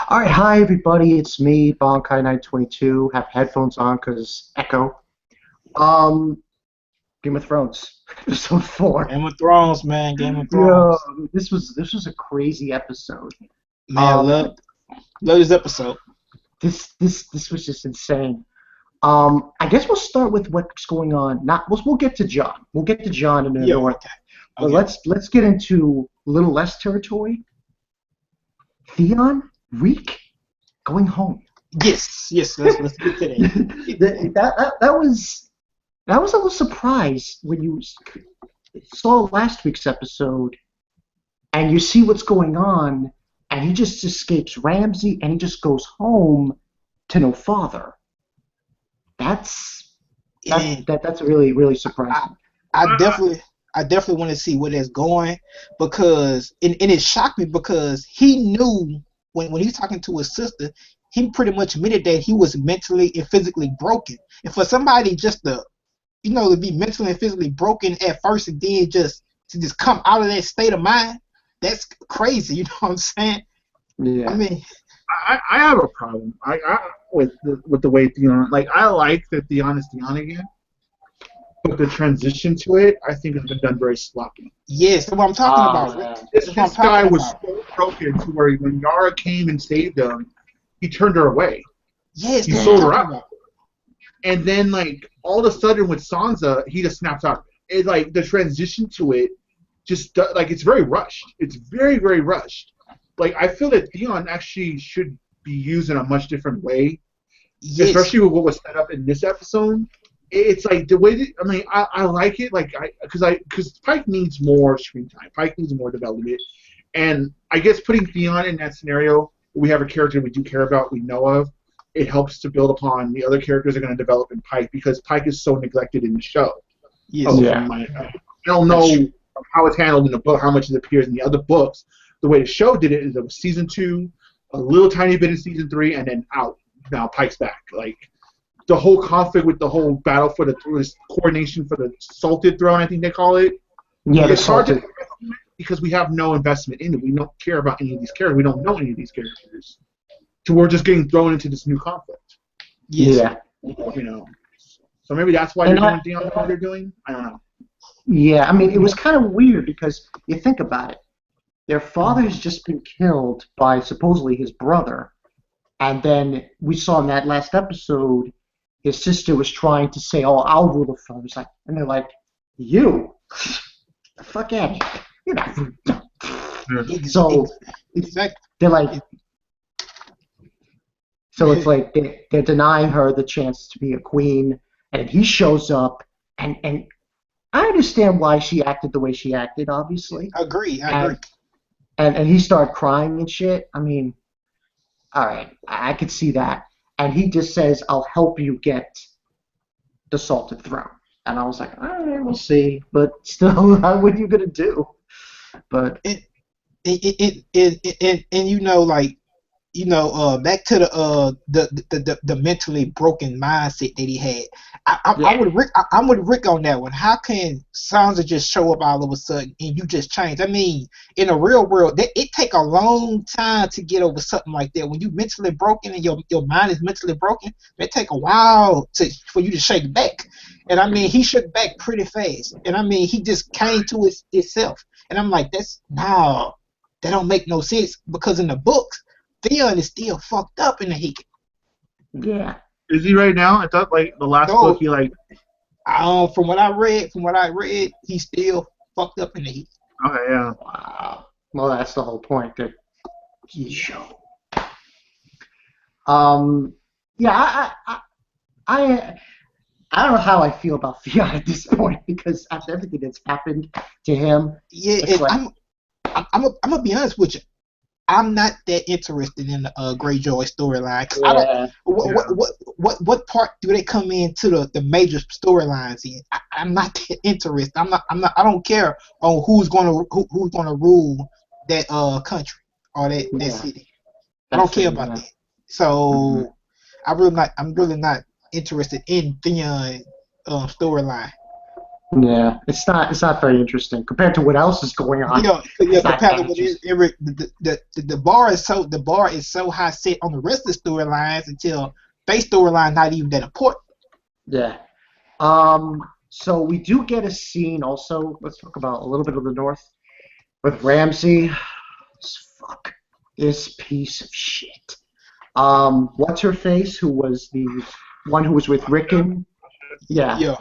All right, hi everybody. It's me, Bonkai922. Have headphones on because echo. Um, Game of Thrones, episode 4. Game of Thrones, man. Game of Yeah, Thrones. this was a crazy episode. Man, Um, love this episode. this was just insane. I guess we'll start with what's going on. Not we'll get to John. We'll get to John in the Yeah, north, okay. but Okay. let's get into a little less territory. Theon, Reek, going home. Yes. Let's get to that. That was a little surprise when you saw last week's episode and you see what's going on, and he just escapes Ramsay and he just goes home to no father. That's And that's really really I, surprising. I definitely want to see where that's going because and it shocked me because he knew when he was talking to his sister, he pretty much admitted that he was mentally and physically broken. And for somebody just to be mentally and physically broken at first and then to just come out of that state of mind, that's crazy. You know what I'm saying? I Yeah, mean, I have a problem. With the way Theon, like, I like that Theon is Theon again, but the transition to it I think has been done very sloppy. yes, that's what I'm talking about, Rick. yeah. This, That's what I'm this guy talking was about. so broken to where when Yara came and saved him, he turned her away. Yes, He that's what I'm sold her talking out. about. And then, like, all of a sudden with Sansa, he just snaps out. It, like, the transition to it like, it's very rushed. It's very, very rushed. Like, I feel that Theon actually should be used in a much different way, Yes, especially with what was set up in this episode. It's like the way that, I mean, I like it, like, because Pike needs more screen time. Pike needs more development, and I guess putting Theon in that scenario, we have a character we do care about, we know of. It helps to build upon the other characters are going to develop in Pike because Pike is so neglected in the show. yes, Oh, Yeah. I don't that's know true. how it's handled in the book, how much it appears in the other books. The way the show did it is it was season 2, a little tiny bit in season 3, and then out. Now Pike's back. Like, the whole conflict with the whole battle for the coordination for the Salted Throne, I think they call it. Yeah, the It's hard to salted. because we have no investment in it. We don't care about any of these characters. We don't know any of these characters. So we're just getting thrown into this new conflict. Yes, Yeah. You know. So maybe that's why And they're doing Theon the way they're doing. I don't know. yeah, I mean, it was kind of weird because you think about it. Their father has just been killed by supposedly his brother, and then we saw in that last episode, his sister was trying to say, "Oh, I'll rule the throne." It's like, and they're like, "You, the fuck out of here. You're not." So exactly. they're like, so it's like they're denying her the chance to be a queen, and he shows up, and I understand why she acted the way she acted, obviously, I agree. and and he started crying and shit. I mean, all right, I could see that, and he just says, "I'll help you get the salted throne," and I was like, all right, we'll see, but still, what are you gonna do? But And and back to the mentally broken mindset that he had. yeah, I'm with Rick on that one. How can Sansa just show up all of a sudden and you just change? I mean, in the real world, it take a long time to get over something like that. When you mentally broken and your mind is mentally broken, it take a while for you to shake back. And I mean, he shook back pretty fast. And I mean, he just came to himself. And I'm like, that don't make no sense because in the books, Theon is still fucked up in the heat. yeah. Is he right now? I thought, like, the last book So, he, like, from what I read, he's still fucked up in the heat. okay, yeah. Wow. Well, that's the whole point. That he show. Um, yeah, I I don't know how I feel about Theon at this point because after everything that's happened to him, Yeah, it's and like, I'm gonna be honest with you. I'm not that interested in the Greyjoy storyline because I don't. yeah, What, Yeah. what part do they come into the major storylines in? I'm not that interested. I don't care on who's gonna rule that country or that yeah, city. I that's don't care true, about yeah. that. Mm-hmm. So I'm really not interested in Theon storyline. Yeah, it's not very interesting compared to what else is going on. Yeah, It's not compared to that what is interesting. the bar is so high set on the rest of the storylines until they storyline not even that important. Yeah. So we do get a scene also. Let's talk about a little bit of the North with Ramsey. Fuck this piece of shit. What's her face? Who was the one who was with Rickon? Yeah. Yeah.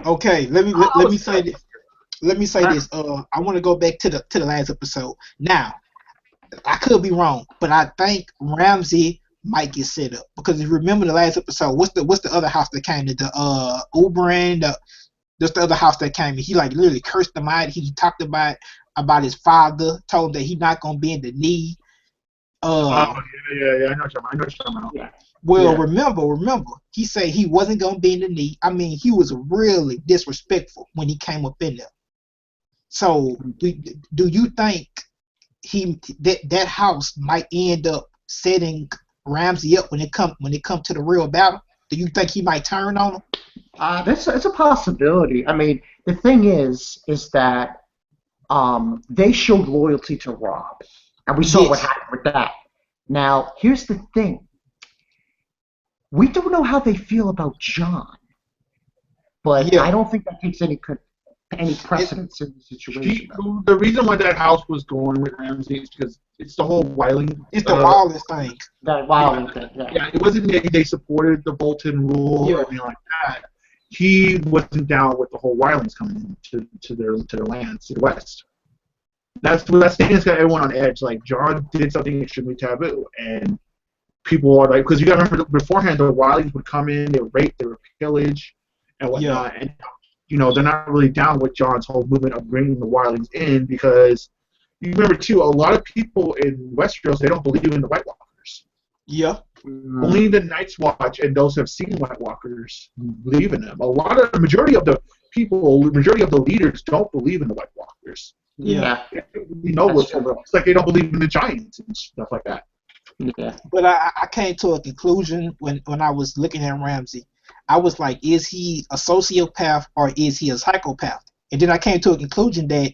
Okay. Let me say this. Let me say this. I want to go back to the last episode. Now, I could be wrong, but I think Ramsey might get set up because if you remember the last episode, what's the other house that came to the Uberin, that's the other house that came in. He like literally cursed them out. He talked about his father, told him that he's not gonna be in the knee. Oh yeah. I know what you're talking about. Yeah. Well, Yeah. remember, he said he wasn't gonna be in the knee. I mean, he was really disrespectful when he came up in there. So, do you think that house might end up setting Ramsey up when it come to the real battle? Do you think he might turn on him? That's it's a possibility. I mean, the thing is that they showed loyalty to Rob, and we saw what Yes. happened with that. Now, here's the thing: we don't know how they feel about John, but Yeah. I don't think that takes any It, precedence in the situation, though. The reason why that house was going with Ramsey is because it's the whole Wiley. it's the wildest thing. That Yeah, violent thing, yeah. yeah. It wasn't that they supported the Bolton rule or Yeah. anything like that. He wasn't down with the whole Wilings coming to their lands to the west. That's the thing that's got everyone on edge. Like John did something extremely taboo, and people are like, because you got to remember beforehand, the Wilings would come in, they would rape, they would pillage, and Yeah. whatnot, and they're not really down with John's whole movement of bringing the Wilings in because you remember too, a lot of people in Westeros they don't believe in the White Walkers. Yeah. Only the Night's Watch and those who have seen White Walkers believe in them. The majority of the leaders don't believe in the White Walkers. Yeah, You know, that's true. it's like they don't believe in the Giants and stuff like that. Yeah. But I came to a conclusion when I was looking at Ramsey. I was like, is he a sociopath or is he a psychopath? And then I came to a conclusion that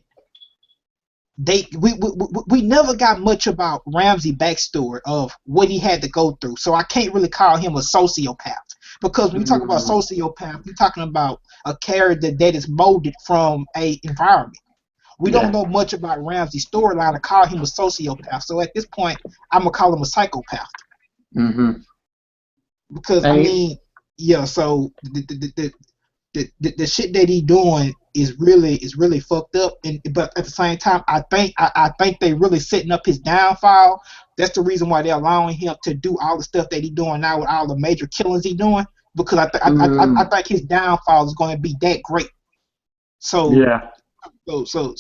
we never got much about Ramsey backstory of what he had to go through. So I can't really call him a sociopath because when you talk about sociopath, you're talking about a character that is molded from a environment. We don't know much about Ramsey's storyline to call him a sociopath. So at this point, I'm gonna call him a psychopath Mm-hmm. because I mean, yeah. So the shit that he doing is really fucked up. And but at the same time, I think they really setting up his downfall. That's the reason why they're allowing him to do all the stuff that he doing now with all the major killings he doing. Because I think his downfall is going to be that great. So Yeah. So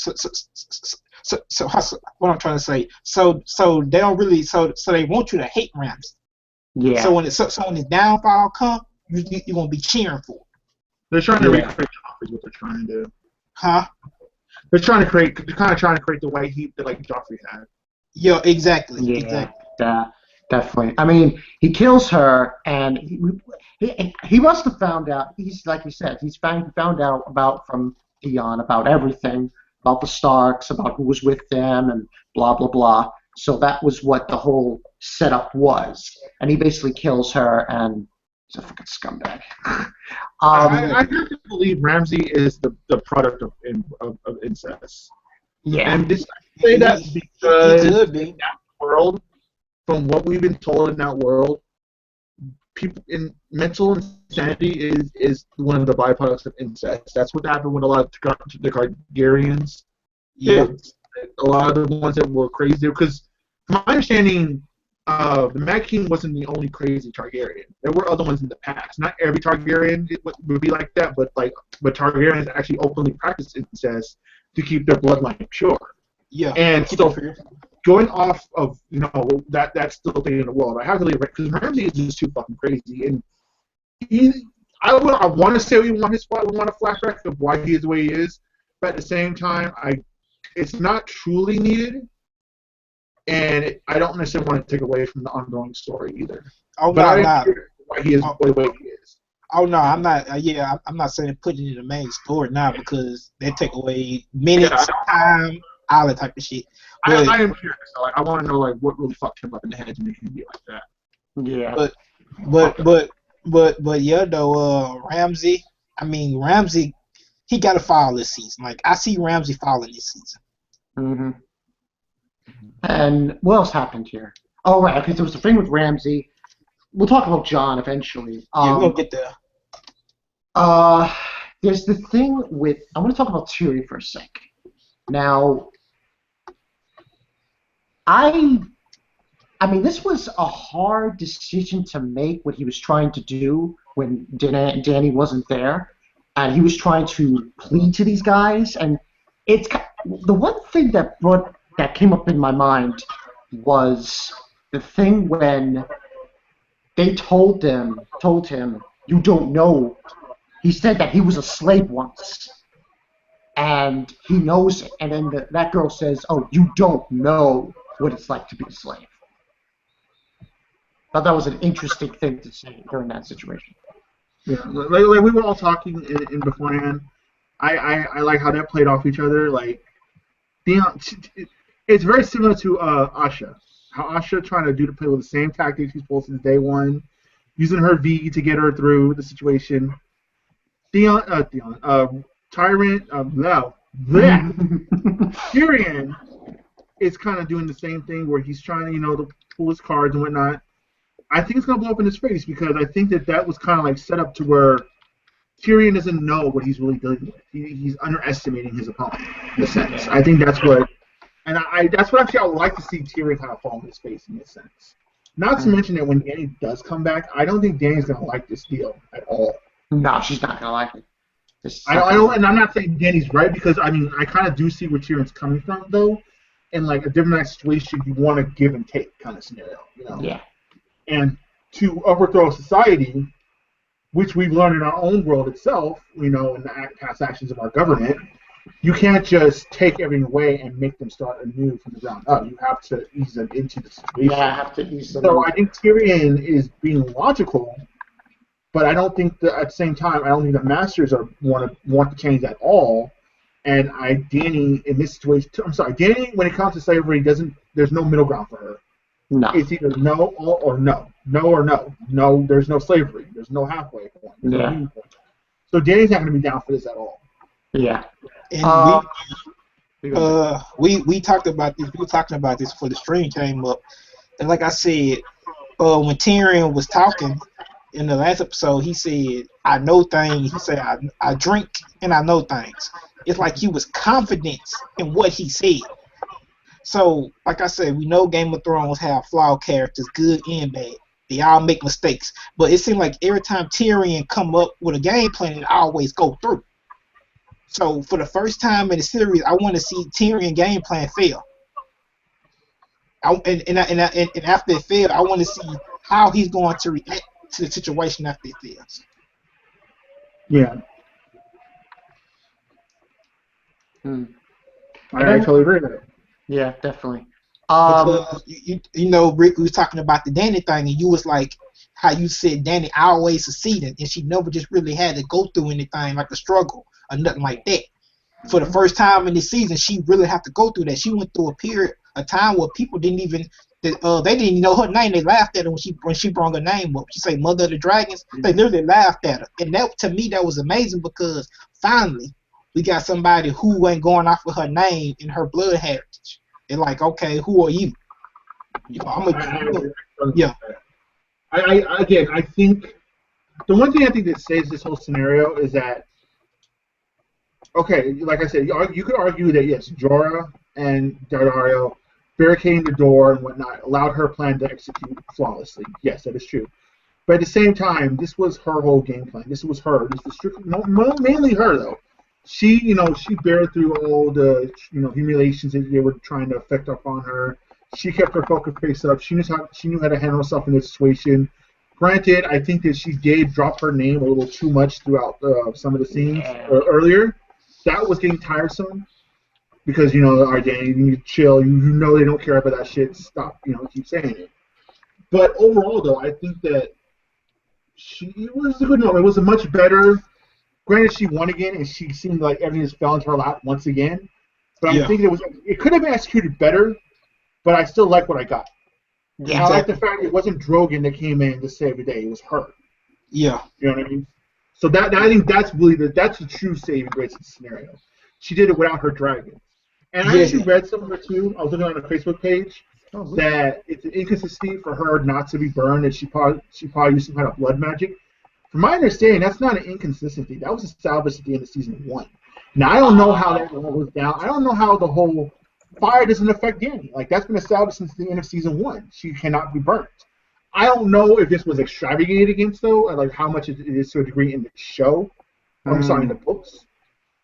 what I'm trying to say. So they don't really so they want you to hate Ramsey. Yeah. So when his downfall come, you're gonna be cheering for it. They're trying to recreate Joffrey, what they're trying to do. Huh? They're kind of trying to create the white heat that like Joffrey had. Yeah, exactly. Yeah. Exactly. Definitely. I mean, he kills her, and he must have found out. He's like you said. Found out about from Dion about everything about the Starks, about who was with them, and blah blah blah. So that was what the whole setup was, and he basically kills her, and he's a fucking scumbag. I have to believe Ramsey is the product of incest. Yeah. And this I say that because He could be. in that world, from what we've been told in that world, people in mental insanity is one of the byproducts of incest. That's what happened with a lot of the Targaryens. Yeah. A lot of the ones that were crazy. Because, from my understanding, the Mad King wasn't the only crazy Targaryen. There were other ones in the past. Not every Targaryen would be like that, but Targaryens actually openly practiced incest to keep their bloodline pure. Yeah. And so, going off of that's still a thing in the world, I have to leave because Ramsey is just too fucking crazy, and I want to say we want a flashback of why he is the way he is, but at the same time, it's not truly needed, and I don't necessarily want to take away from the ongoing story either. Oh but no, I no. hear why he is the way he is. Oh no, I'm not. I'm not saying put it in the main story now because that take away minutes, time, all that type of shit. But I am curious. Like, I want to know like what really fucked him up in the head to make him be like that. Yeah. but but yeah though, Ramsey. I mean Ramsey, he got to fall this season. Like I see Ramsey falling this season. hmm And what else happened here? Oh, right, because there was the thing with Ramsey. We'll talk about John eventually. Yeah, we're gonna get there. Uh, there's the thing with. I want to talk about Tyrion for a sec. Now, I I mean, this was a hard decision to make what he was trying to do when Danny wasn't there, and he was trying to plead to these guys. And it's the one thing that came up in my mind was the thing when they told him, you don't know. He said that he was a slave once, and he knows it. And then that girl says, "Oh, you don't know what it's like to be a slave." I thought that was an interesting thing to say during that situation. Yeah, like we were all talking in beforehand. I like how that played off each other. Like, Dion, it's very similar to Asha. How Asha trying to play with the same tactics she's pulled since day one, using her V to get her through the situation. Tyrant, no, Tyrion is kind of doing the same thing where he's trying to, to pull his cards and whatnot. I think it's going to blow up in his face because I think that was kind of like set up to where Tyrion doesn't know what he's really dealing with. He's underestimating his opponent, in a sense. I think that's what, and that's what actually I would like to see Tyrion kind of fall on his face in this sense. Not to mention that when Danny does come back, I don't think Danny's going to like this deal at all. No, she's not going to like it. I don't, and I'm not saying Danny's right because I mean I kind of do see where Tyrion's coming from though, in like a different situation you want to give and take kind of scenario, Yeah. And to overthrow society, which we've learned in our own world itself, in the past actions of our government, you can't just take everything away and make them start anew from the ground up. You have to ease them into the situation. Yeah, I have to ease them. So I think Tyrion is being logical. But I don't think that at the same time, I don't think the masters want to change at all. And Danny in this situation, I'm sorry, Danny when it comes to slavery there's no middle ground for her. No. It's either no or no, no or no. No, there's no slavery. There's no halfway point. There's no mean point. So Danny's not going to be down for this at all. Yeah. And we talked about this. We were talking about this before the stream came up. And like I said, when Tyrion was talking in the last episode, he said, I know things. He said, I drink and I know things. It's like he was confident in what he said. So, like I said, we know Game of Thrones have flawed characters, good and bad. They all make mistakes. But it seemed like every time Tyrion come up with a game plan, it always go through. So, for the first time in the series, I want to see Tyrion game plan fail. And after it failed, I want to see how he's going to react to the situation after it fails. Yeah. I totally agree with it. Yeah, definitely. Because Rick was talking about the Danny thing, and you was like, how you said Danny always succeeded, and she never just really had to go through anything like a struggle or nothing like that. For the first time in this season, she really had to go through that. She went through a time where people didn't even they didn't even know her name. They laughed at her when she brought her name up. She said Mother of the Dragons. They literally laughed at her, and that to me that was amazing because finally we got somebody who ain't going off of her name and her blood heritage. They're like, okay, who are you? Yeah. I think the one thing I think that saves this whole scenario is that, okay, like I said, you could argue that yes, Jorah and Daddario barricading the door and whatnot allowed her plan to execute flawlessly. Yes, that is true. But at the same time, this was her whole game plan. This was her. This was strictly, mainly her though. She bare through all the humiliations that they were trying to affect upon her. She kept her focus face up. She knew how to handle herself in this situation. Granted, I think that she did drop her name a little too much throughout some of the scenes earlier. That was getting tiresome because our Danny, you need to chill. You they don't care about that shit. Stop. Keep saying it. But overall, though, I think that it was a good one. It was a much better. Granted, she won again, and she seemed like everything just fell into her lap once again. But I Yeah, think it could have been executed better, but I still like what I got. Yeah, I like the exactly. fact it wasn't Drogon that came in to save the day. It was her. Yeah, You know what I mean? So that I think that's really that's the true saving grace of the scenario. She did it without her dragon. And I actually yeah, read somewhere too. I was looking on a Facebook page oh, really? that it's an inconsistency for her not to be burned, and she probably used some kind of blood magic. From my understanding, that's not an inconsistency. That was established at the end of season one. Now I don't know how that all goes down. I don't know how the whole fire doesn't affect Dany. Like that's been established since the end of season one. She cannot be burnt. I don't know if this was extravagated against though, like how much it is to a degree in the show. I'm sorry, in the books.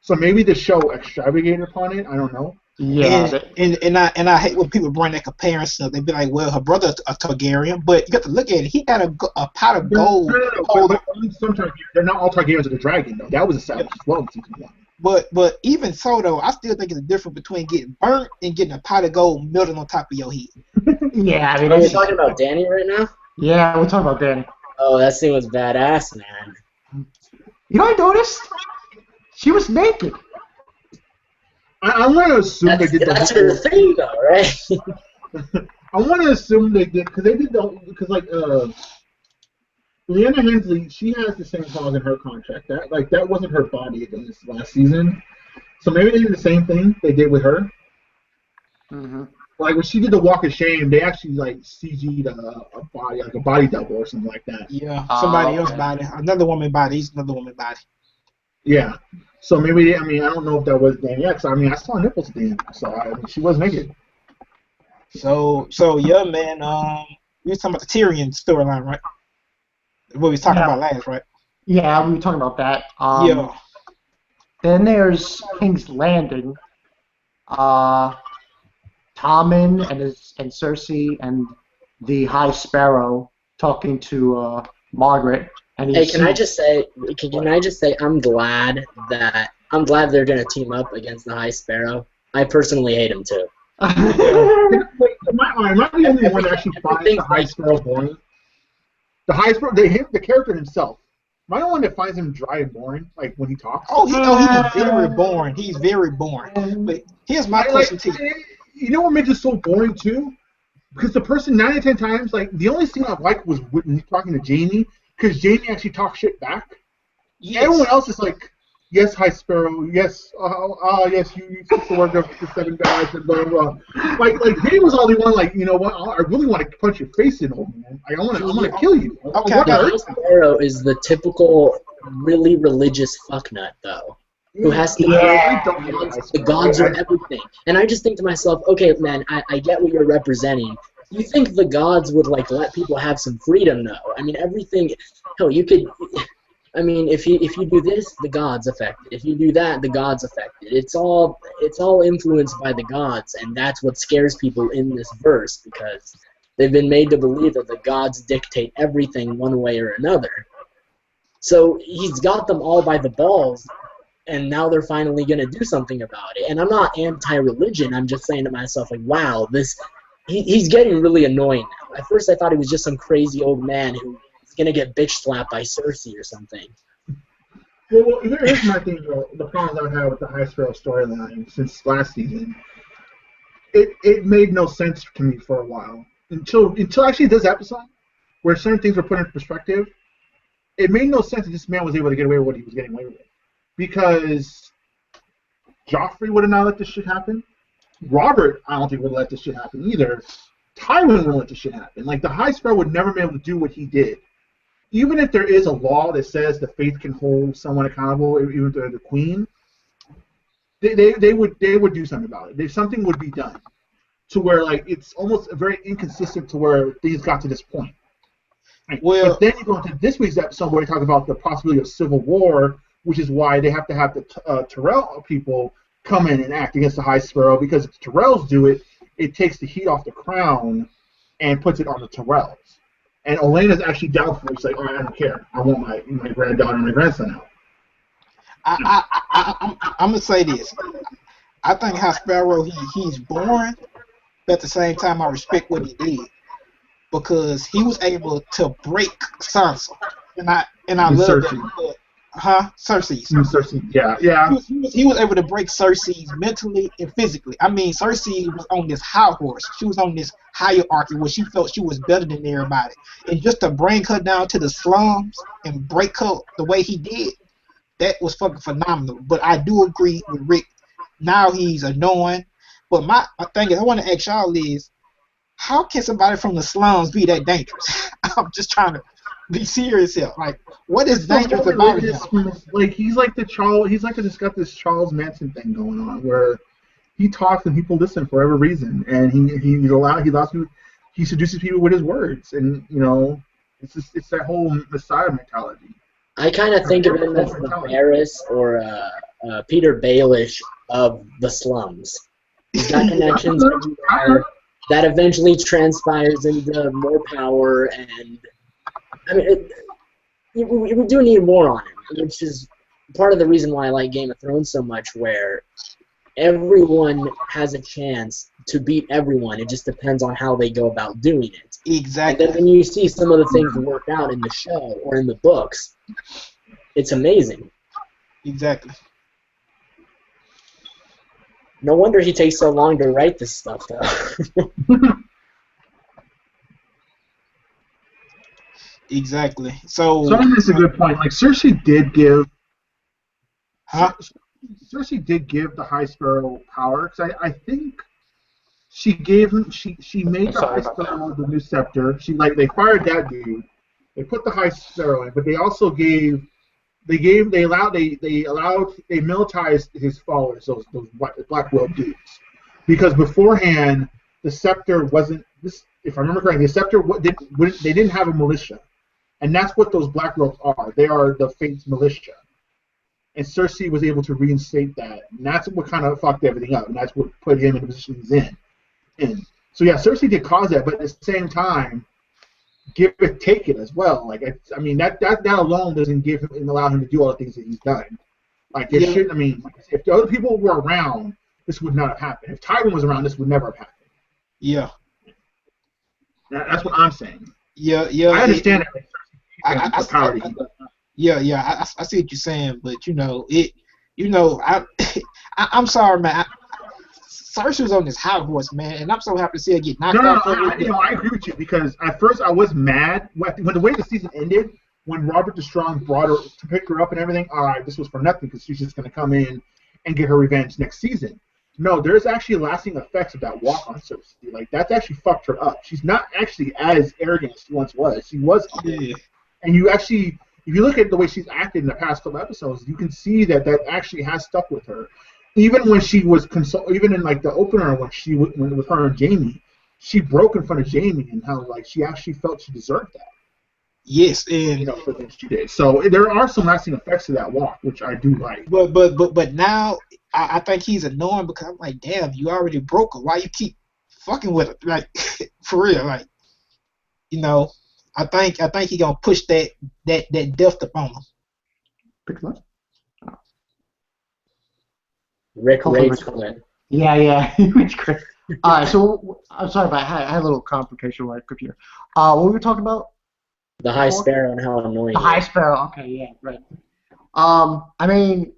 So maybe the show extravagated upon it. I don't know. Yeah, and I hate when people bring that comparison up. They be like, well, her brother's a Targaryen, but you got to look at it. He got a pot of No, gold. no, no, no. Hold on. But only some Targaryens. They're not all Targaryens of the dragon though. That was established as well in season one. But even so though, I still think it's a difference between getting burnt and getting a pot of gold melted on top of your head. yeah. I mean, Are you talking about Danny right now? yeah, we're talking about Danny. Oh, that scene was badass, man. You know, I noticed she was naked. I want to assume they did the That's whole. her thing, though, right? I want to assume they did because they did the because like Leanna Hensley, she has the same clause in her contract. That wasn't her body in this last season. So maybe they did the same thing they did with her. Mm-hmm. Like when she did the Walk of Shame, they actually like CG'd a body, like a body double or something like that. Yeah, somebody else Okay. body, another woman body, he's another woman body. Yeah. So maybe I mean I don't know if that was Danny X. I mean I saw nipples at the end, so I mean, she was naked. So yeah, man. We was talking about the Tyrion storyline, right? What we was talking Yeah. about last, right? Yeah, we were talking about that. Yeah. Then there's King's Landing. Tommen and Cersei and the High Sparrow talking to Margaret, and Hey, can I just say? I'm glad they're gonna team up against the High Sparrow. I personally hate him too. Wait, am I the only one that actually finds Everything's the High like- Sparrow boring? The High Sparrow, the character himself. Am I the one that finds him dry and boring, like when he talks? He's very boring. He's very boring. But here's my question to you. You know what made it so boring too? Because the person 9 out of 10 times, like the only thing I liked was when he's talking to Jamie, because Jamie actually talks shit back. Yes. Everyone else is like, yes, High Sparrow, yes, yes, you fix the work of the 7 guys, and blah, blah, blah. Like Jamie was all the one, like, you know what, I really want to punch your face in, old man. Like, I want to kill you. Okay, I want The to High hurt you. Sparrow is the typical, really religious fucknut, though, who has to. I don't get High The Sparrow. gods are everything, and I just think to myself, okay, man, I get what you're representing. You think the gods would like let people have some freedom, though? I mean, everything. Hell, you could. I mean, if you do this, the gods affect it. If you do that, the gods affect it. It's all influenced by the gods, and that's what scares people in this verse because they've been made to believe that the gods dictate everything one way or another. So he's got them all by the balls, and now they're finally going to do something about it. And I'm not anti-religion. I'm just saying to myself, like, wow, he's getting really annoying now. At first I thought he was just some crazy old man who gonna get bitch slapped by Cersei or something. Well, here's my thing, though. The problems I've had with the High Sparrow storyline since last season. It made no sense to me for a while until actually this episode, where certain things were put in perspective. It made no sense that this man was able to get away with what he was getting away with, because Joffrey would have not let this shit happen. Robert, I don't think would have let this shit happen either. Tywin wouldn't let this shit happen. Like the High Sparrow would never be able to do what he did. Even if there is a law that says the faith can hold someone accountable, even if they're the queen, they would do something about it. Something would be done to where like it's almost very inconsistent to where things got to this point. Right? Well, but then you go into this week's episode where they talk about the possibility of civil war, which is why they have to have the Tyrell people come in and act against the High Sparrow, because if the Tyrells do it, it takes the heat off the crown and puts it on the Tyrells. And Olena's actually down for it. She's like, oh, I don't care. I want my granddaughter and my grandson out. I'm gonna say this. I think High Sparrow he's boring, but at the same time I respect what he did because he was able to break Sansa. and I And love Cersei. that. Huh? Cersei. Cersei. Yeah, yeah. He was able to break Cersei mentally and physically. I mean, Cersei was on this high horse. She was on this hierarchy where she felt she was better than everybody. And just to bring her down to the slums and break her the way he did, that was fucking phenomenal. But I do agree with Rick. Now he's annoying. But my thing is, I want to ask y'all is, how can somebody from the slums be that dangerous? I'm just trying to be serious here. Like, what is dangerous about him? Like he's like the Charles. He's like just got this Charles Manson thing going on where he talks and people listen for every reason, and he seduces people with his words, and it's that whole Messiah mentality. I kind of think of him as the Varys or Peter Baelish of the slums. He's got connections everywhere. That eventually transpires into more power, and I mean, we do need more on him, which is part of the reason why I like Game of Thrones so much, where everyone has a chance to beat everyone. It just depends on how they go about doing it. Exactly. And then when you see some of the things work out in the show or in the books, it's amazing. Exactly. No wonder he takes so long to write this stuff, though. Exactly. So I think that's a good point. Like Cersei did give. Huh? Cersei did give the High Sparrow power because I think she gave him. She made the High Sparrow the new scepter. They fired that dude. They put the High Sparrow in, but they also they militarized his followers, those black robe dudes, because beforehand the scepter wasn't this. If I remember correctly, the scepter they didn't have a militia, and that's what those black robes are. They are the Fate's militia, and Cersei was able to reinstate that, and that's what kind of fucked everything up, and that's what put him in the position he's in. So yeah, Cersei did cause that, but at the same time, give it, take it as well. Like I mean, that alone doesn't give him and allow him to do all the things that he's done. Like it should. I mean, if the other people were around, this would not have happened. If Tyrion was around, this would never have happened. Yeah. That's what I'm saying. Yeah. I understand it. I see what you're saying, but I'm sorry, man. Cersei was on this high horse, man, and I'm so happy to see her get knocked out. I agree with you because at first I was mad when the way the season ended, when Robert the Strong brought her to pick her up and everything. All right, this was for nothing because she's just going to come in and get her revenge next season. No, there's actually lasting effects of that walk on Cersei. Like that's actually fucked her up. She's not actually as arrogant as she once was. She was, and you actually, if you look at the way she's acted in the past couple episodes, you can see that actually has stuck with her. Even when she was even in like the opener when with her and Jaime, she broke in front of Jaime and how like she actually felt she deserved that. Yes, and for things she did. So there are some lasting effects to that walk, which I do like. But now I think he's annoying because I'm like, damn, you already broke her. Why you keep fucking with her? Like for real, like I think he gonna push that death upon him. Pick them up. Rick Rage Quit. Yeah, Rage Quit. Alright, so I'm sorry, but I had a little complication with my computer. What were we talking about? The High Sparrow and how annoying. The High Sparrow. Okay, yeah, right. I mean,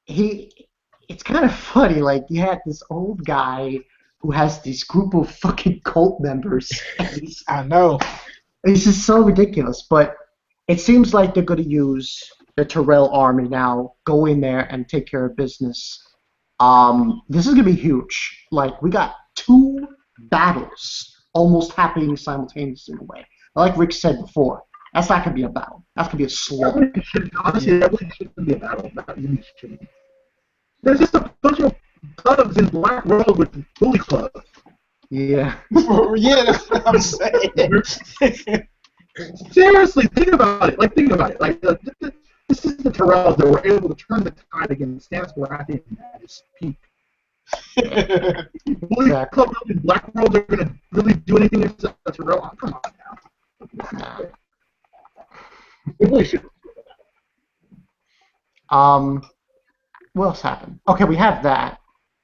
it's kind of funny. Like you had this old guy who has this group of fucking cult members. I know. This is so ridiculous, but it seems like they're going to use the Tyrell army now, go in there and take care of business. This is going to be huge. Like, we got 2 battles almost happening simultaneously in a way. Like Rick said before, that's not going to be a battle. That's going to be a slaughter. Honestly, that really shouldn't be a battle. That really shouldn't. There's just a bunch of thugs in black robes with bully clubs. Yeah. Yeah, that's what I'm saying. Seriously, think about it. Like, this is the Tyrells that were able to turn the tide against Stannis Baratheon at his peak. Bully clubs in black robes are going to really do anything against the Tyrell? Oh, come on now. It really should. What else happened? Okay, we have that.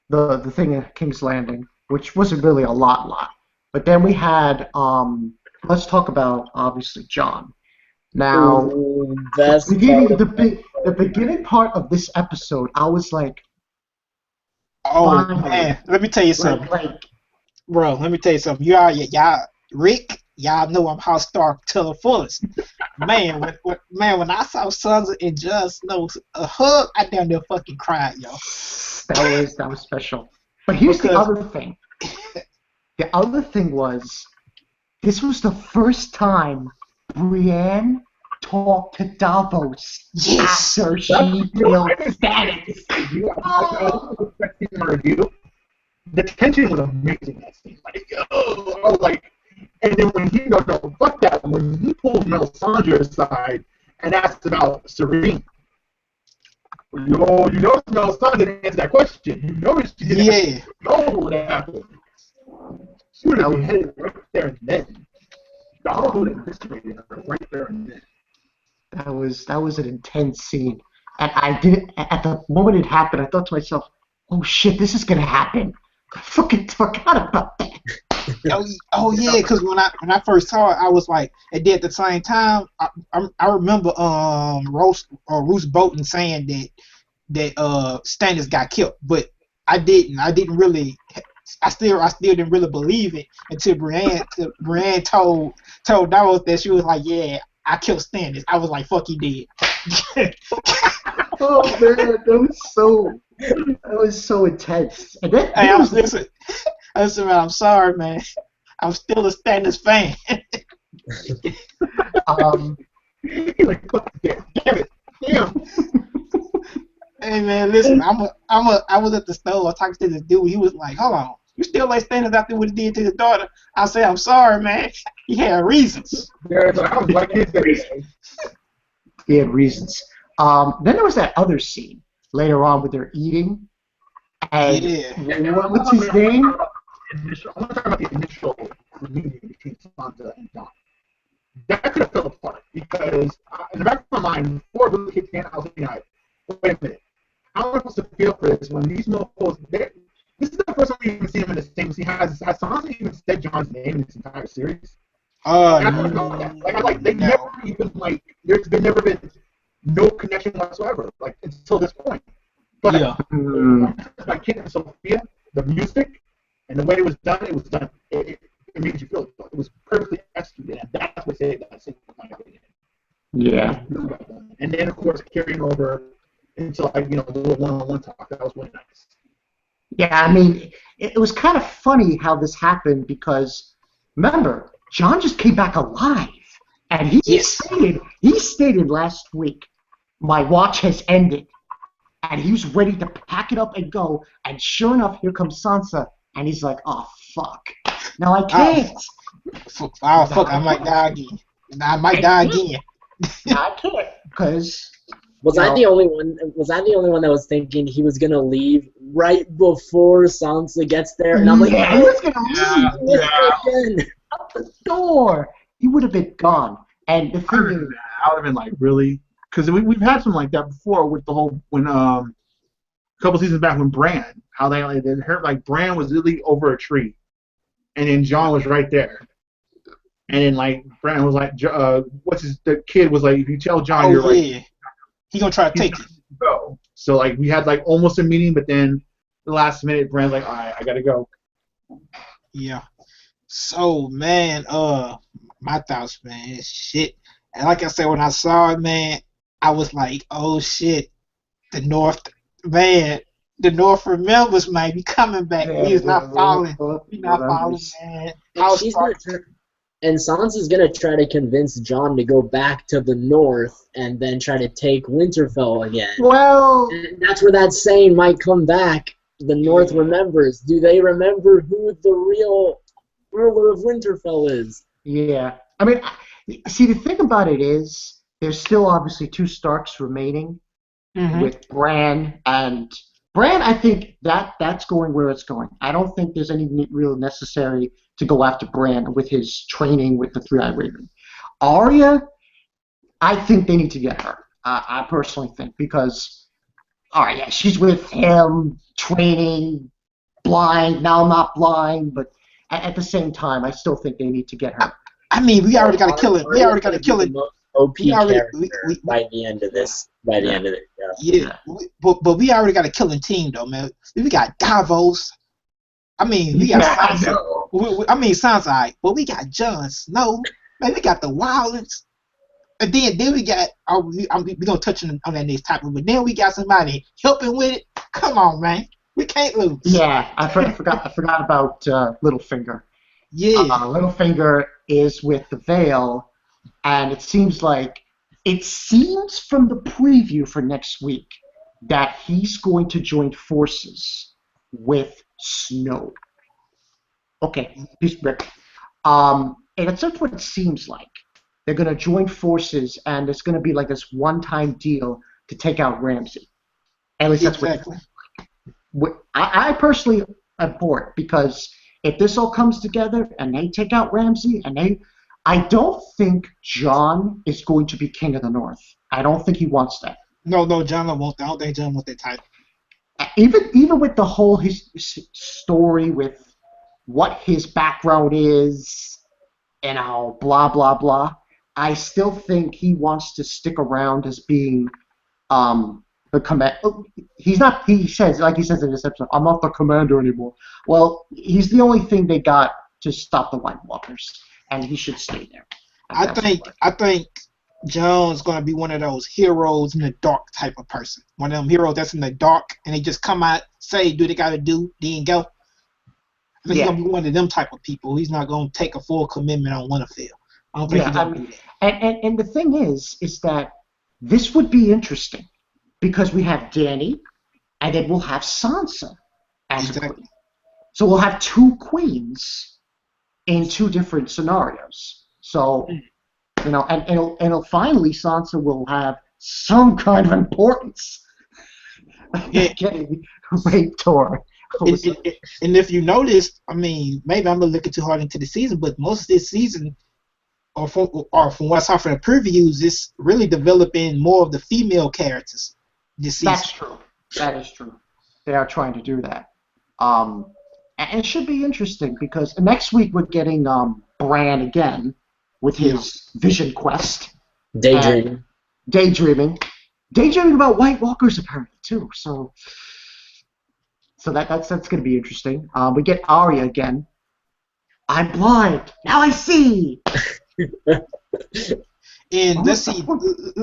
The thing at King's Landing, which wasn't really a lot. But then we had let's talk about obviously Jon. Now, Ooh, best the beginning part of this episode, I was like, Oh finally, man, let me tell you something, like, bro. Let me tell you something. Y'all, Rick, y'all know I'm House Stark to the fullest. Man, when I saw Sansa and Jon Snow a hug, I down there fucking cried, yo. that was special. But here's the Because other thing. The other thing was, this was the first time Brienne talked to Davos yes, after she killed Stannis. I was expecting a review. The tension was amazing in that scene. Like, oh, I was like, and then when he no, fuck that. When he pulled Melisandre aside and asked about Serene, you know Melisandre didn't answer that question. You know she didn't yeah. know what happened. She would have been headed right there and then. Donald would have eviscerated her right there and then. That was an intense scene, and I didn't. At the moment it happened, I thought to myself, "Oh shit, this is gonna happen." I fucking forgot about that. Oh yeah, because when I first saw it, I was like, and then at the same time, I remember Roose Bolton saying that Stannis got killed, but I didn't really. I still didn't really believe it until Brienne told Davos that she was like, yeah, I killed Stannis. I was like, fuck, he did. Oh man, that was so intense. And then, Hey, listen, man, I'm sorry, man. I'm still a Stannis fan. He's like, fuck that, damn it, damn. Hey man, listen, I was at the store talking to this dude. He was like, hold on, you still like Stannis after what he did to his daughter? I said, I'm sorry, man. He had reasons. Yeah, so I was like, he had reasons. Then there was that other scene later on where they're eating. And Yeah. what's his name? I want to talk about the initial reunion between Sansa and Jon. That could have fell apart because in the back of my mind, before it really kicked in, I was thinking, wait a minute, how am I supposed to feel for this when these mofos? This is the first time we even see him in the same scene. Has Sansa even said Jon's name in this entire series? They never even there's never been no connection whatsoever, like until this point. But Yeah. like Kit and Sophia, the music and the way it was done, it made you feel it. It was perfectly executed, and that's what saved that scene, in my opinion. Yeah. And then of course carrying over into the little one-on-one talk. That was really nice. Yeah, I mean, it was kind of funny how this happened because, remember, Jon just came back alive. And he stated last week, my watch has ended. And he was ready to pack it up and go. And sure enough, here comes Sansa. And he's like, oh, fuck. Now I can't. Oh, fuck, I might die again. I might die again. I can't. Because... Was I the only one that was thinking he was gonna leave right before Sansa gets there? And I'm like, yeah, he was gonna leave again. Out the door. He would have been gone. And the thing is, I would have been like, really? Because we've had something like that before with the whole a couple seasons back when Bran, how they heard like Bran was literally over a tree, and then Jon was right there. And then like Bran was like, the kid was like, if you tell Jon you're right. He gonna try to take it. Go. So like we had like almost a meeting, but then the last minute, Brand's like, all right, I gotta go. Yeah. So man, my thoughts, man, shit. And like I said, when I saw it, man, I was like, oh shit, the North remembers, man. We coming back. He's not falling. He's not falling, man. And Sansa's gonna try to convince Jon to go back to the North and then try to take Winterfell again. well, And that's where that saying might come back. The North remembers. Do they remember who the real ruler of Winterfell is? yeah. I mean, see, the thing about it is, there's still obviously two Starks remaining with Bran and Bran. I think that's going where it's going. I don't think there's any real necessary to go after Bran with his training with the Three-Eyed Raven. Arya, I think they need to get her. I personally think because, all right, yeah, she's with him, training, blind. Now I'm not blind, but at the same time, I still think they need to get her. I mean, we already got to kill it. We already got to kill it. OP we already character by the end of this. By the end of it, yeah. But we already got a killing team though, man. We got Davos. I mean, we got I Sansa. know. I mean, Sansa, alright, but we got Jon Snow. Man, we got the Wildlings. And then we got, we gonna touch on that next topic, but then we got somebody helping with it. Come on, man, we can't lose. Yeah, I forgot about Littlefinger. Yeah, Littlefinger is with the Vale, and it seems from the preview for next week that he's going to join forces with Snow. Okay, he's Rick. And that's what it seems like. They're going to join forces, and it's going to be like this one-time deal to take out Ramsay. At least that's exactly. I personally am for it, because if this all comes together and they take out Ramsay, I don't think Jon is going to be King of the North. I don't think he wants that. No, Jon don't want that. I don't think Jon wants that title. Even with the whole his story with what his background is, blah blah blah, I still think he wants to stick around as being the command. He's not. He says in this episode, "I'm not the commander anymore." Well, he's the only thing they got to stop the White Walkers, and he should stay there. I think Jon's gonna be one of those heroes in the dark type of person. One of them heroes that's in the dark, and they just come out, say, do they gotta do, then go. I think he's gonna be one of them type of people. He's not gonna take a full commitment on Winterfell. I don't think he's gonna do that. And the thing is that this would be interesting, because we have Dany, and then we'll have Sansa as a queen. So we'll have two queens in two different scenarios. So, and it'll finally, Sansa will have some kind of importance. Getting raped or. And if you notice, I mean, maybe I'm looking too hard into the season, but most of this season, or from what I saw from the previews, it's really developing more of the female characters this season. That's true. That is true. They are trying to do that. And it should be interesting, because next week we're getting Bran again with his vision quest. Daydreaming about White Walkers apparently too. So that's going to be interesting. We get Arya again. I'm blind. Now I see. And let's see.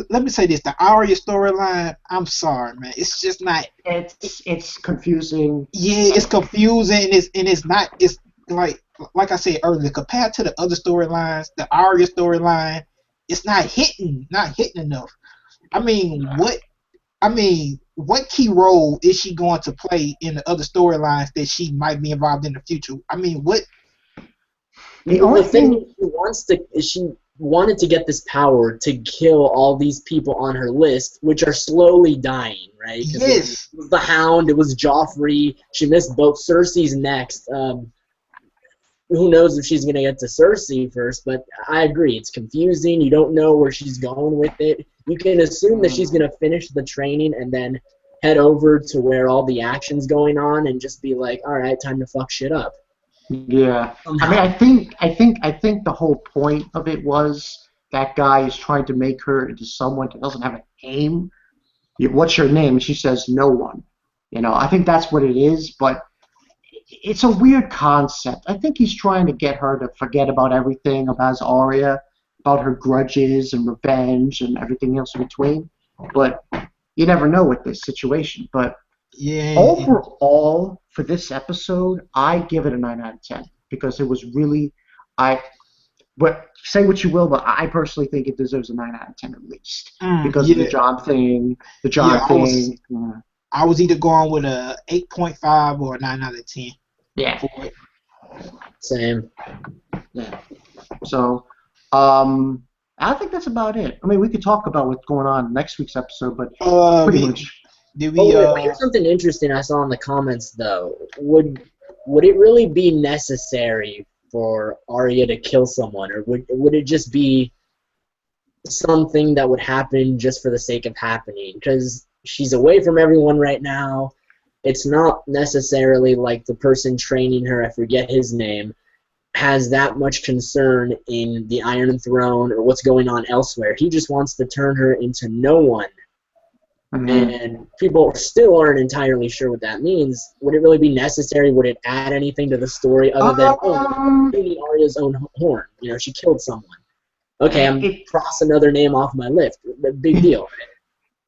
Let me say this: the Arya storyline. I'm sorry, man. It's just not. It's confusing. Yeah, it's confusing, and it's not. It's like I said earlier, compared to the other storylines, the Arya storyline, it's not hitting enough. I mean, what key role is she going to play in the other storylines that she might be involved in the future? I mean, what? The thing she wanted to get this power to kill all these people on her list, which are slowly dying, right? Yes. It was the Hound, it was Joffrey. She missed both. Cersei's next. Who knows if she's going to get to Cersei first, but I agree. It's confusing. You don't know where she's going with it. You can assume that she's going to finish the training and then head over to where all the action's going on and just be like, all right, time to fuck shit up. Yeah. I mean, I think the whole point of it was that guy is trying to make her into someone that doesn't have a name. What's your name? And she says, no one. I think that's what it is, but it's a weird concept. I think he's trying to get her to forget about everything about Arya, about her grudges and revenge and everything else in between. But you never know with this situation. But overall, for this episode, I give it a 9 out of 10, because it was really, but say what you will, but I personally think it deserves a 9 out of 10 at least, because of the Jon thing. I was either going with a 8.5 or a 9 out of 10. Yeah. Same. Yeah. So, I think that's about it. I mean, we could talk about what's going on in next week's episode, but pretty much. Here's something interesting I saw in the comments, though. Would it really be necessary for Arya to kill someone, or would it just be something that would happen just for the sake of happening? Because she's away from everyone right now. It's not necessarily like the person training her, I forget his name, has that much concern in the Iron Throne or what's going on elsewhere. He just wants to turn her into no one. And people still aren't entirely sure what that means. Would it really be necessary? Would it add anything to the story other than tuning Arya's own horn? You know, she killed someone. Okay, I'm cross another name off my list. Big deal.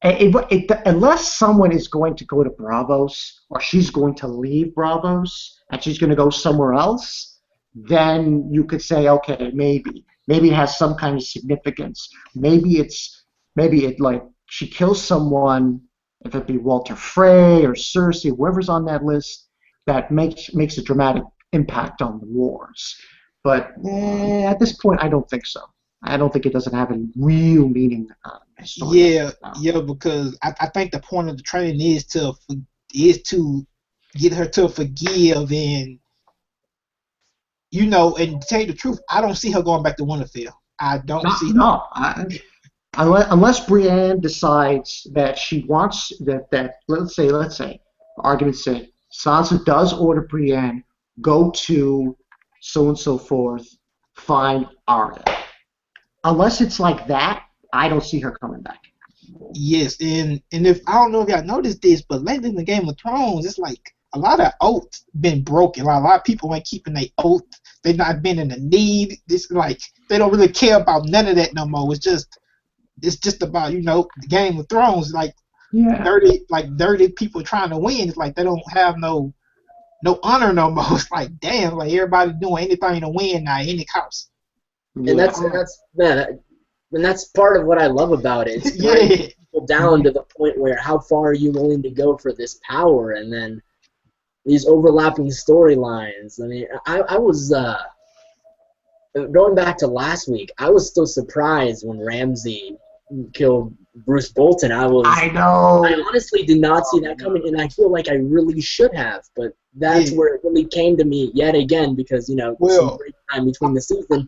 Unless someone is going to go to Bravos or she's going to leave Bravos and she's going to go somewhere else, then you could say, okay, maybe it has some kind of significance. Maybe it like she kills someone, if it be Walter Frey or Cersei, whoever's on that list, that makes a dramatic impact on the wars. But at this point, I don't think so. I don't think it doesn't have any real meaning. Yeah, because I think the point of the training is to get her to forgive, and and to tell you the truth, I don't see her going back to Winterfell. I don't see. No, unless Brienne decides that she wants that. Let's say, for argument's sake, Sansa does order Brienne go to so and so forth, find Arya. Unless it's like that, I don't see her coming back. Yes, and if I don't know if y'all noticed this, but lately in the Game of Thrones, it's like a lot of oaths been broken. Like, a lot of people ain't keeping their oath. They not been in the need. It's like they don't really care about none of that no more. It's just about the Game of Thrones. Like dirty people trying to win. It's like they don't have no honor no more. It's like damn, like everybody doing anything to win now, any cost. And that's part of what I love about it. It's bringing people down to the point where how far are you willing to go for this power, and then these overlapping storylines. I mean, I was going back to last week. I was still surprised when Ramsay killed Bruce Bolton. I know. I honestly did not see that coming, and I feel like I really should have. But that's where it really came to me yet again, because some break time between the season.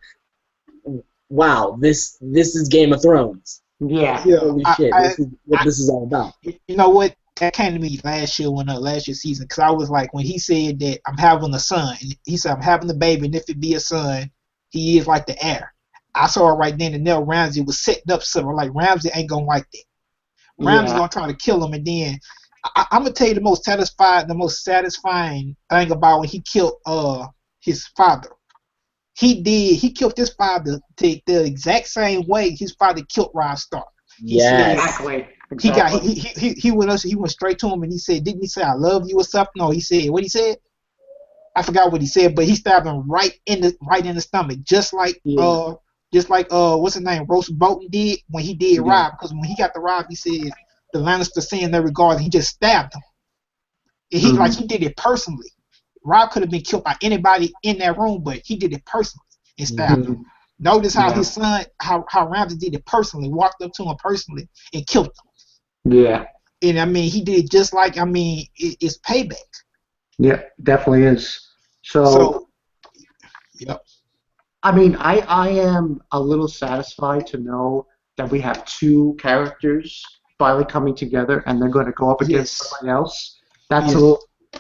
Wow, this is Game of Thrones. Yeah. Holy shit, this is what this is all about. You know what? That came to me last year's season, because I was like, when he said that I'm having a son, and he said I'm having a baby, and if it be a son, he is like the heir. I saw it right then and there. Ramsay was setting up something. Like, Ramsay ain't gonna like that. Ramsay's gonna try to kill him, and then I'm gonna tell you the most satisfying thing about when he killed his father. He killed his father the exact same way his father killed Robb Stark. Exactly. He went straight to him, and he said, didn't he say I love you or something? No, he said what he said. I forgot what he said, but he stabbed him right in the stomach, just like what's his name, Roast Bolton did when he did Robb, because when he got the Robb, he said the Lannister saying their regard, and he just stabbed him. And he did it personally. Robb could have been killed by anybody in that room, but he did it personally and stabbed him. Notice how his son, how Ramsay did it personally, walked up to him personally and killed him. Yeah. And I mean, he did just like, it's payback. Yeah, definitely is. So yep. I mean, I am a little satisfied to know that we have two characters finally coming together, and they're going to go up against somebody else. That's a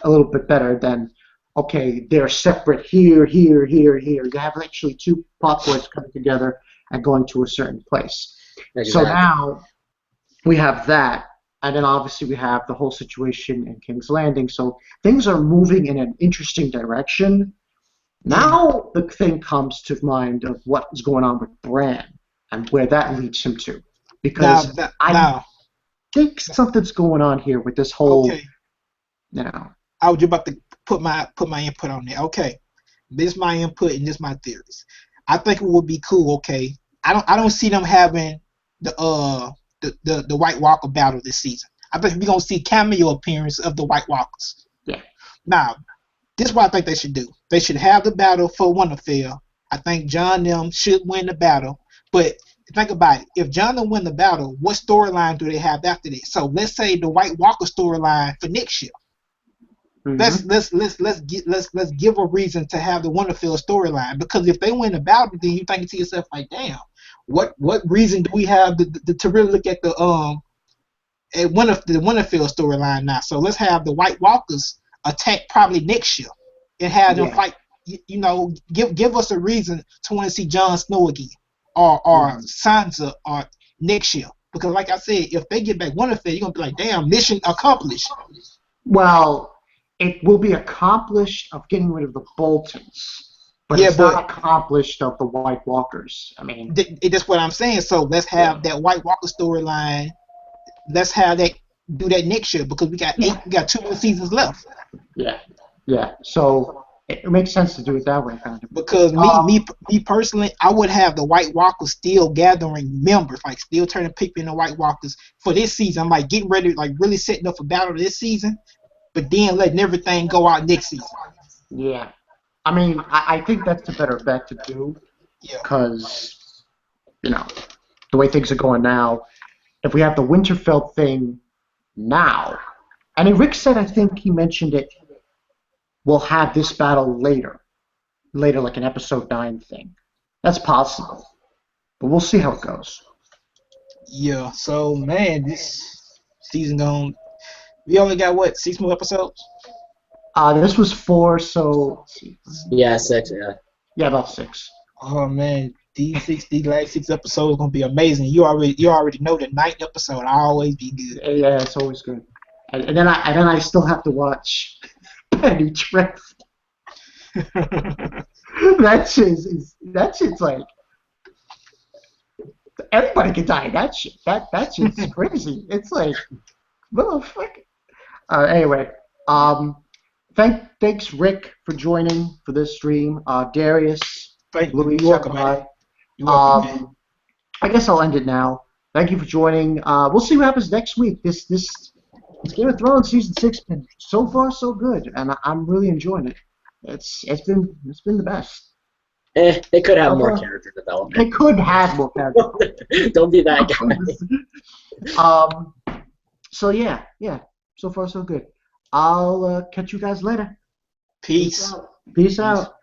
little bit better than, okay, they're separate here. You have actually two plot points coming together and going to a certain place. Exactly. So now we have that, and then obviously we have the whole situation in King's Landing. So things are moving in an interesting direction. Now the thing comes to mind of what is going on with Bran and where that leads him to. Because I think something's going on here with this whole, I was about to put my input on there. Okay, this is my input and this is my theories. I think it would be cool. Okay, I don't see them having the White Walker battle this season. I think we're gonna see cameo appearance of the White Walkers. Yeah. Now, this is what I think they should do. They should have the battle for Winterfell. I think Jon them should win the battle. But think about it. If Jon them win the battle, what storyline do they have after that? So let's say the White Walker storyline for next year. Mm-hmm. Let's give a reason to have the Winterfell storyline, because if they win the battle, then you think to yourself like, damn, what reason do we have to really look at the Winterfell storyline now? So let's have the White Walkers attack probably next year and have them fight. you know, give us a reason to want to see Jon Snow again, or Sansa, or next year. Because like I said, if they get back Winterfell, you're gonna be like, damn, mission accomplished. Well, it will be accomplished of getting rid of the Boltons, but Yeah, it's but not accomplished of the White Walkers. I mean, that's what I'm saying. So let's have that White Walker storyline. Let's have that do that next year because we got we got 2 more seasons left. yeah. So it makes sense to do it that way, kind of. Because me personally, I would have the White Walkers still gathering members, like still turning people into White Walkers for this season. I'm like getting ready, like really setting up for battle this season, but then letting everything go out next season. Yeah. I mean, I think that's the better bet to do Yeah. because, you know, the way things are going now, if we have the Winterfell thing now, and Rick said, I think he mentioned it, we'll have this battle later like an episode 9 thing. That's possible, but we'll see how it goes. Yeah. So man, this season gone. We only got what 6 more episodes? This was 4, so let's see. Yeah, 6. Yeah. Yeah, about 6. Oh man, these last 6 episodes gonna be amazing. You already know the 9th episode always be good. Yeah, it's always good. And then I still have to watch Penny Dreadful. That shit's like everybody can die in that shit. That shit's crazy. It's like motherfucker. Anyway, thanks Rick for joining for this stream. Darius, Louis, You're welcome, man. I guess I'll end it now. Thank you for joining. We'll see what happens next week. This Game of Thrones season 6 been so far so good, and I'm really enjoying it. It's been the best. They could have more character development. They could have more character. Don't be that guy. So yeah. So far so good. I'll catch you guys later. Peace. Peace out.